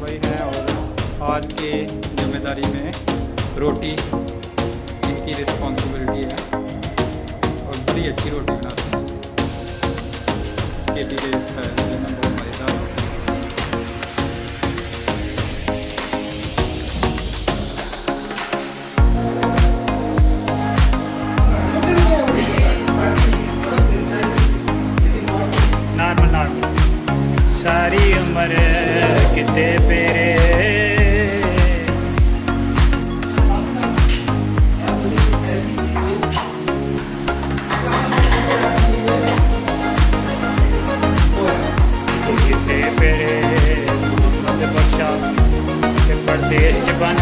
भाई हैं और आज के जिम्मेदारी में रोटी इनकी रिस्पॉन्सिबिलिटी है और बड़ी अच्छी रोटी बनाते हैं। खेती के स्टाइल से ना बहुत मज़ेदार रोटी। नॉर्मल नॉर्मल सारी उम्र किते पेरे किते पेरे बख्शा परदेश च बन